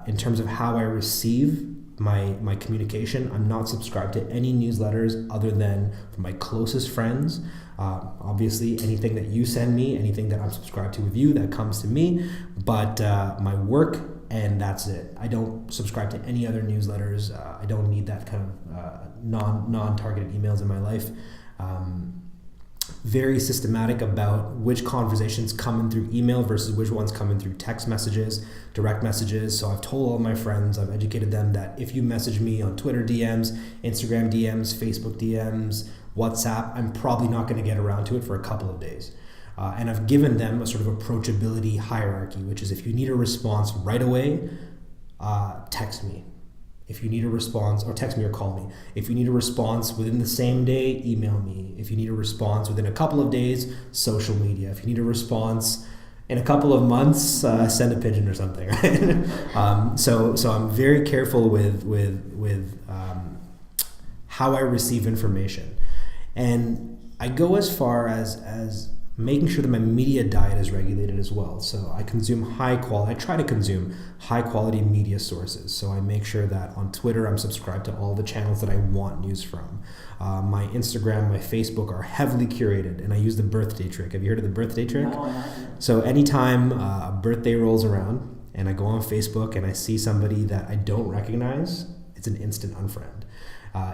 In terms of how I receive my communication, I'm not subscribed to any newsletters other than from my closest friends. Obviously, anything that you send me, anything that I'm subscribed to with you, that comes to me. But my work, and that's it. I don't subscribe to any other newsletters. I don't need that kind of non-targeted emails in my life. Very systematic about which conversations come in through email versus which ones come in through text messages, direct messages. So I've told all my friends, I've educated them that if you message me on Twitter DMs, Instagram DMs, Facebook DMs, WhatsApp, I'm probably not going to get around to it for a couple of days. And I've given them a sort of approachability hierarchy, which is if you need a response right away, text me. If you need a response, or text me or call me. If you need a response within the same day, email me. If you need a response within a couple of days, social media. If you need a response in a couple of months, send a pigeon or something. Right? So I'm very careful with how I receive information, and I go as far as making sure that my media diet is regulated as well. So I try to consume high quality media sources. So I make sure that on Twitter, I'm subscribed to all the channels that I want news from. My Instagram, my Facebook are heavily curated, and I use the birthday trick. Have you heard of the birthday trick? No, I haven't. So anytime a birthday rolls around and I go on Facebook and I see somebody that I don't recognize, it's an instant unfriend.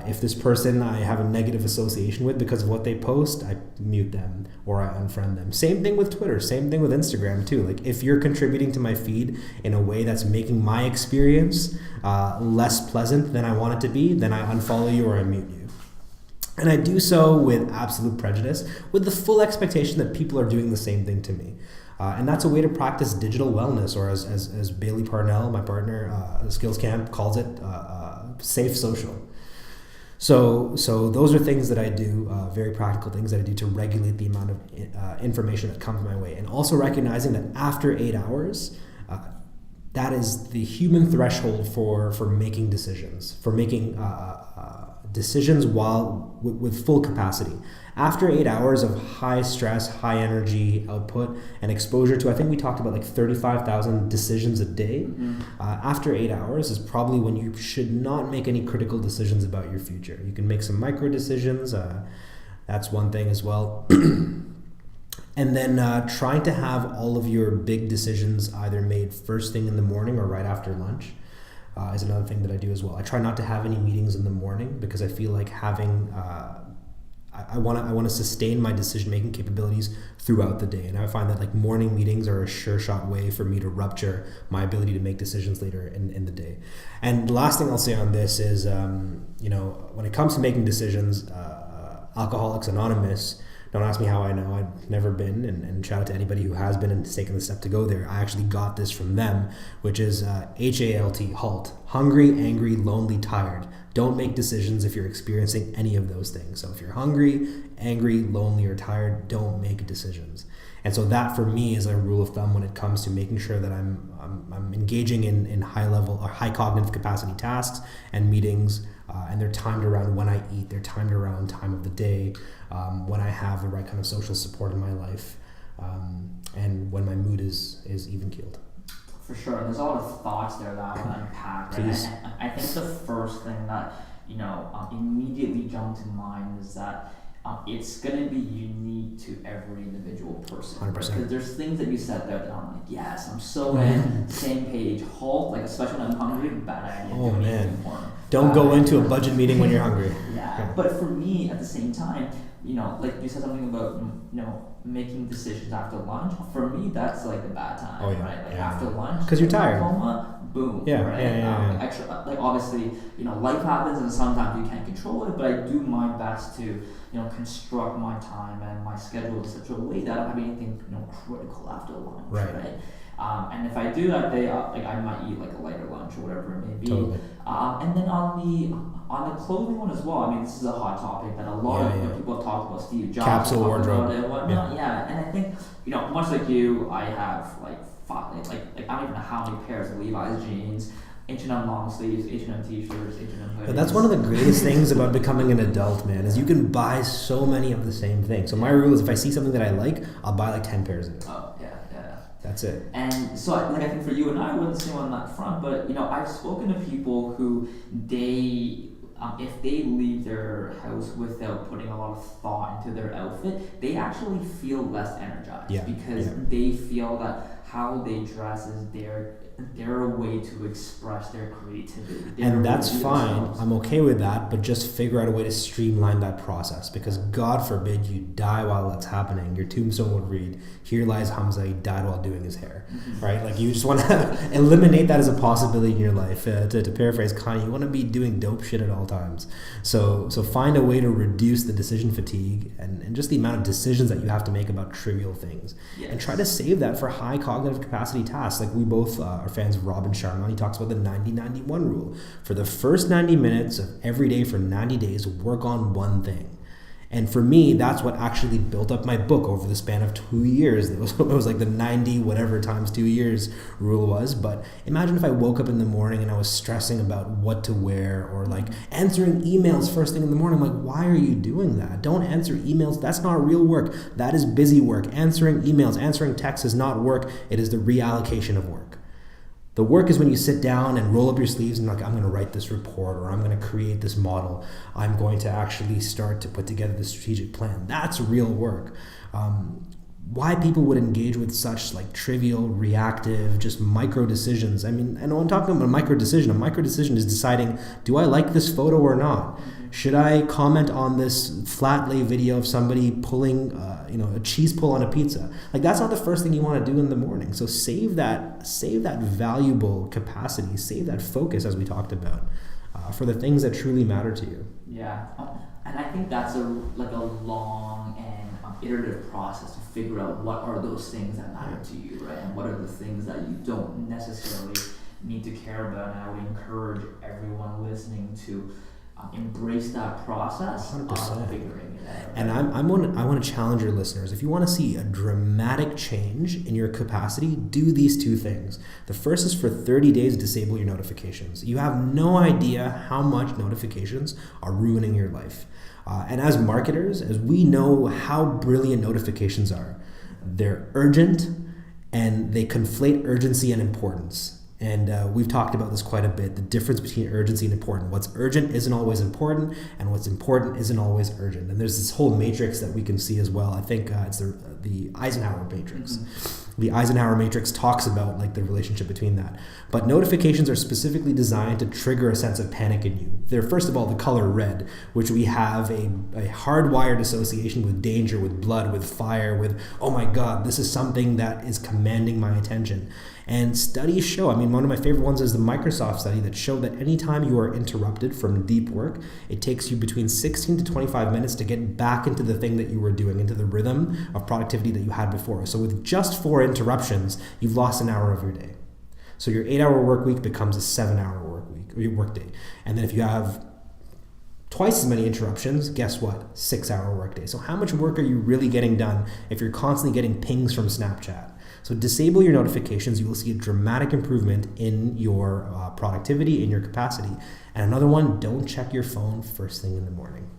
If this person I have a negative association with because of what they post, I mute them or I unfriend them. Same thing with Twitter, same thing with Instagram too. Like if you're contributing to my feed in a way that's making my experience less pleasant than I want it to be, then I unfollow you or I mute you. And I do so with absolute prejudice, with the full expectation that people are doing the same thing to me. And that's a way to practice digital wellness, or as Bailey Parnell, my partner, Skills Camp, calls it, safe social. So those are things that I do, very practical things that I do to regulate the amount of information that comes my way. And also recognizing that after 8 hours, that is the human threshold for making decisions, for making decisions with full capacity. After 8 hours of high stress, high energy output, and exposure to, I think we talked about like 35,000 decisions a day. After 8 hours is probably when you should not make any critical decisions about your future. You can make some micro decisions. That's one thing as well. And then trying to have all of your big decisions either made first thing in the morning or right after lunch is another thing that I do as well. I try not to have any meetings in the morning because I feel like having I want to sustain my decision-making capabilities throughout the day. And I find that like morning meetings are a sure shot way for me to rupture my ability to make decisions later in the day. And the last thing I'll say on this is, when it comes to making decisions, Alcoholics Anonymous, don't ask me how I know. I've never been, and shout out to anybody who has been and has taken the step to go there. I actually got this from them, which is HALT, HALT. Hungry, angry, lonely, tired. Don't make decisions if you're experiencing any of those things. So if you're hungry, angry, lonely, or tired, don't make decisions. And so that for me is a rule of thumb when it comes to making sure that I'm engaging in high level or high cognitive capacity tasks and meetings and they're timed around when I eat. They're timed around time of the day, when I have the right kind of social support in my life, and when my mood is even keeled. For sure. There's a lot of thoughts there that I want to unpack. Right? Please. And I think the first thing that immediately jumped to mind is that it's going to be unique to every individual person. 100%. Because there's things that you said there that I'm like, yes, I'm so in, same page. Halt, like especially when I'm hungry, bad idea. Oh man, don't go into a budget meeting when you're hungry. Yeah, but for me, at the same time, like you said something about, making decisions after lunch. For me, that's like a bad time, right? Like after lunch. Because you're tired. Boom. Yeah, right? Extra, like obviously, life happens and sometimes you can't control it, but I do my best to, construct my time and my schedule in such a way that I don't have anything, critical after lunch, right? And if I do that day, I might eat like a lighter lunch or whatever it may be. Totally. And then on the clothing one as well. I mean, this is a hot topic that a lot of people have talked about. Steve Jobs, capsule wardrobe, and whatnot. Yeah, and I think much like you, I have like I don't even know how many pairs of Levi's jeans, H&M long sleeves, H&M t-shirts, H&M hoodies. But that's one of the greatest things about becoming an adult, man, is you can buy so many of the same thing. So my rule is if I see something that I like, I'll buy like 10 pairs of it. Oh, yeah. That's it. And so I think for you and I wouldn't say on that front, but I've spoken to people who if they leave their house without putting a lot of thought into their outfit, they actually feel less energized because they feel that how they dress is their way to express their creativity. And that's fine. I'm okay with that, but just figure out a way to streamline that process, because God forbid you die while that's happening. Your tombstone would read, "Here lies Hamza, he died while doing his hair." Right? Like, you just want to eliminate that as a possibility in your life. To paraphrase Kanye, you want to be doing dope shit at all times. So find a way to reduce the decision fatigue and just the amount of decisions that you have to make about trivial things. Yes. And try to save that for high cognitive capacity tasks. Like, we both are fans of Robin Sharma. He talks about the 90-91 rule. For the first 90 minutes of every day for 90 days, work on one thing. And for me, that's what actually built up my book over the span of 2 years. It was like the 90 whatever times 2 years rule was. But imagine if I woke up in the morning and I was stressing about what to wear, or like answering emails first thing in the morning. I'm like, why are you doing that? Don't answer emails. That's not real work. That is busy work. Answering emails, answering texts is not work. It is the reallocation of work. The work is when you sit down and roll up your sleeves and like, I'm going to write this report, or I'm going to create this model. I'm going to actually start to put together the strategic plan. That's real work. Why people would engage with such like trivial, reactive, just micro decisions. I mean, I know I'm talking about a micro decision. A micro decision is deciding, do I like this photo or not? Should I comment on this flat lay video of somebody pulling, a cheese pull on a pizza? Like, that's not the first thing you want to do in the morning. So save that valuable capacity, save that focus, as we talked about, for the things that truly matter to you. Yeah, and I think that's a long and iterative process to figure out what are those things that matter to you, right? And what are the things that you don't necessarily need to care about. And I would encourage everyone listening to embrace that process of figuring it out. Right? And I want to challenge your listeners. If you want to see a dramatic change in your capacity, do these two things. The first is for 30 days, disable your notifications. You have no idea how much notifications are ruining your life. And as marketers, as we know how brilliant notifications are, they're urgent and they conflate urgency and importance. And we've talked about this quite a bit, the difference between urgency and important. What's urgent isn't always important, and what's important isn't always urgent. And there's this whole matrix that we can see as well. I think it's the Eisenhower matrix. Mm-hmm. The Eisenhower matrix talks about like the relationship between that. But notifications are specifically designed to trigger a sense of panic in you. They're, first of all, the color red, which we have a hardwired association with danger, with blood, with fire, with, oh my God, this is something that is commanding my attention. And studies show, one of my favorite ones is the Microsoft study that showed that anytime you are interrupted from deep work, it takes you between 16 to 25 minutes to get back into the thing that you were doing, into the rhythm of productivity that you had before. So with just 4 interruptions, you've lost an hour of your day. So your 8-hour work week becomes a 7-hour work week, or your work day. And then if you have twice as many interruptions, guess what? 6-hour work day. So how much work are you really getting done if you're constantly getting pings from Snapchat? So disable your notifications. You will see a dramatic improvement in your productivity, in your capacity. And another one, don't check your phone first thing in the morning.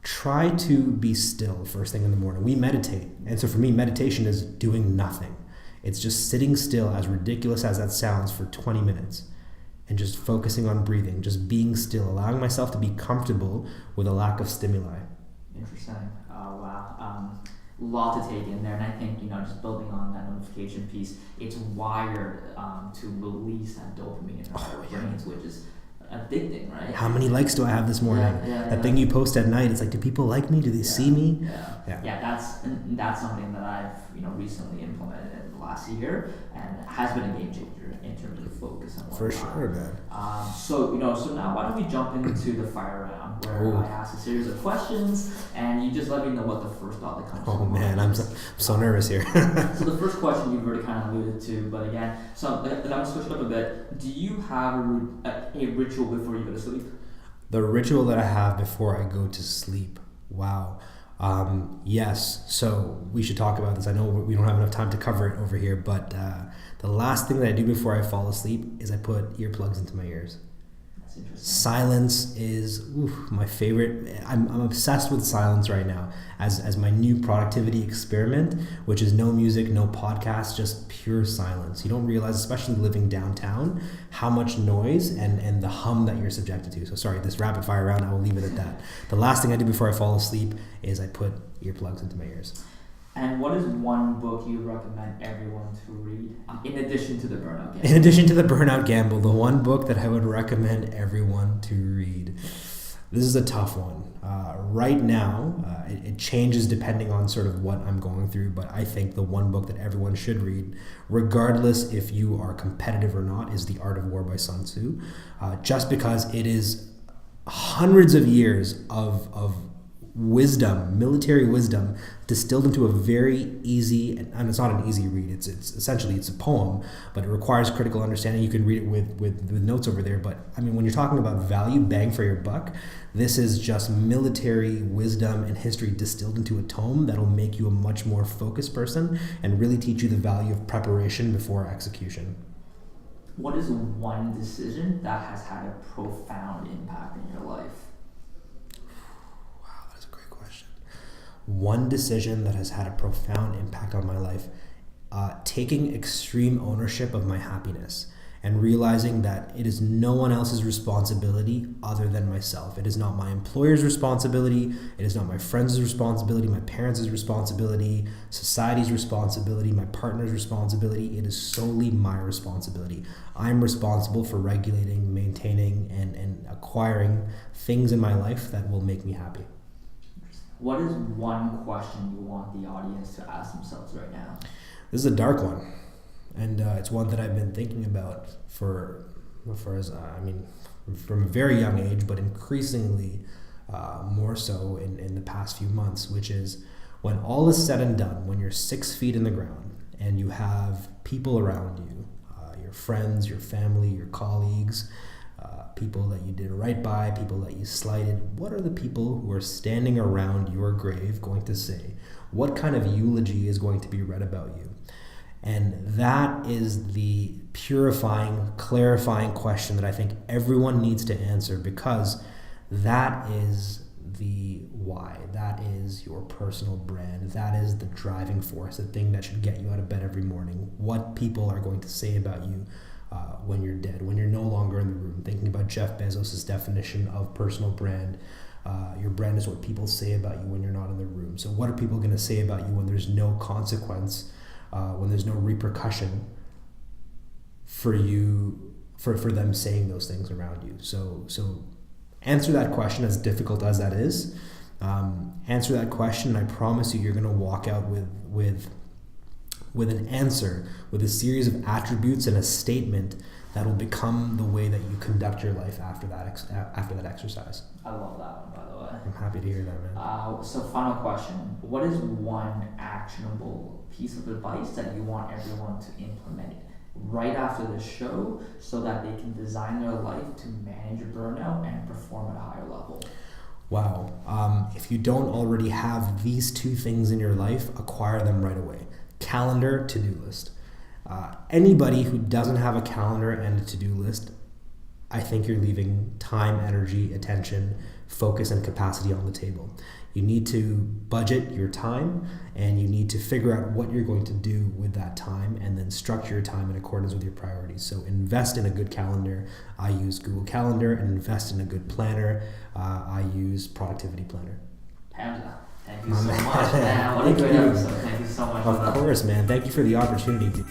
Try to be still first thing in the morning. We meditate. And so for me, meditation is doing nothing. It's just sitting still, as ridiculous as that sounds, for 20 minutes. And just focusing on breathing, just being still, allowing myself to be comfortable with a lack of stimuli. Interesting. Oh, wow. Lot to take in there, and I think, just building on that notification piece, it's wired to release that dopamine in our brains, which is addicting, right? How many likes do I have this morning? That thing you post at night, it's like, do people like me? Do they see me? That's something that I've recently implemented in the last year, and has been a game changer in terms of focus and whatnot. For sure, man. So now why don't we jump into the fire round, where I ask a series of questions and you just let me know what the first thought that comes to mind. Oh man, I'm so nervous here. So the first question you've already kind of alluded to, but again, I'm going to switch it up a bit. Do you have a ritual before you go to sleep? The ritual that I have before I go to sleep. Wow. Yes. So we should talk about this. I know we don't have enough time to cover it over here, but the last thing that I do before I fall asleep is I put earplugs into my ears. That's interesting. Silence is my favorite. I'm obsessed with silence right now as my new productivity experiment, which is no music, no podcast, just pure silence. You don't realize, especially living downtown, how much noise and the hum that you're subjected to. So sorry, this rapid fire round, I will leave it at that. The last thing I do before I fall asleep is I put earplugs into my ears. And what is one book you recommend everyone to read, in addition to The Burnout Gamble? In addition to The Burnout Gamble, the one book that I would recommend everyone to read. This is a tough one. Right now, it changes depending on sort of what I'm going through, but I think the one book that everyone should read, regardless if you are competitive or not, is The Art of War by Sun Tzu. Just because it is hundreds of years of wisdom, military wisdom, distilled into a very easy, and it's not an easy read, it's essentially a poem, but it requires critical understanding. You can read it with notes over there, but I mean, when you're talking about value, bang for your buck, this is just military wisdom and history distilled into a tome that'll make you a much more focused person and really teach you the value of preparation before execution. What is one decision that has had a profound impact in your life? One decision that has had a profound impact on my life, taking extreme ownership of my happiness and realizing that it is no one else's responsibility other than myself. It is not my employer's responsibility. It is not my friends' responsibility, my parents' responsibility, society's responsibility, my partner's responsibility. It is solely my responsibility. I'm responsible for regulating, maintaining, and acquiring things in my life that will make me happy. What is one question you want the audience to ask themselves right now? This is a dark one, and it's one that I've been thinking about from a very young age, but increasingly more so in the past few months, which is when all is said and done, when you're 6 feet in the ground and you have people around you, your friends, your family, your colleagues, people that you did right by, people that you slighted, what are the people who are standing around your grave going to say? What kind of eulogy is going to be read about you? And that is the purifying, clarifying question that I think everyone needs to answer, because that is the why. That is your personal brand. That is the driving force, the thing that should get you out of bed every morning. What people are going to say about you when you're dead, when you're no longer in the room. Thinking about Jeff Bezos' definition of personal brand, your brand is what people say about you when you're not in the room. So what are people going to say about you when there's no consequence, when there's no repercussion for you, for them saying those things around you? So answer that question, as difficult as that is. Answer that question, and I promise you, you're going to walk out with an answer, with a series of attributes and a statement that will become the way that you conduct your life after that exercise. I love that one, by the way. I'm happy to hear that, man. So final question. What is one actionable piece of advice that you want everyone to implement right after the show so that they can design their life to manage burnout and perform at a higher level? Wow. If you don't already have these two things in your life, acquire them right away. calendar, to-do list. Anybody who doesn't have a calendar and a to-do list, I think you're leaving time, energy, attention, focus, and capacity on the table. You need to budget your time, and you need to figure out what you're going to do with that time, and then structure your time in accordance with your priorities. So invest in a good calendar. I use Google Calendar, and invest in a good planner. I use Productivity Planner. Hamza, thank you so much, man. What a great episode. Thank you so much. Of course, man. Thank you for the opportunity.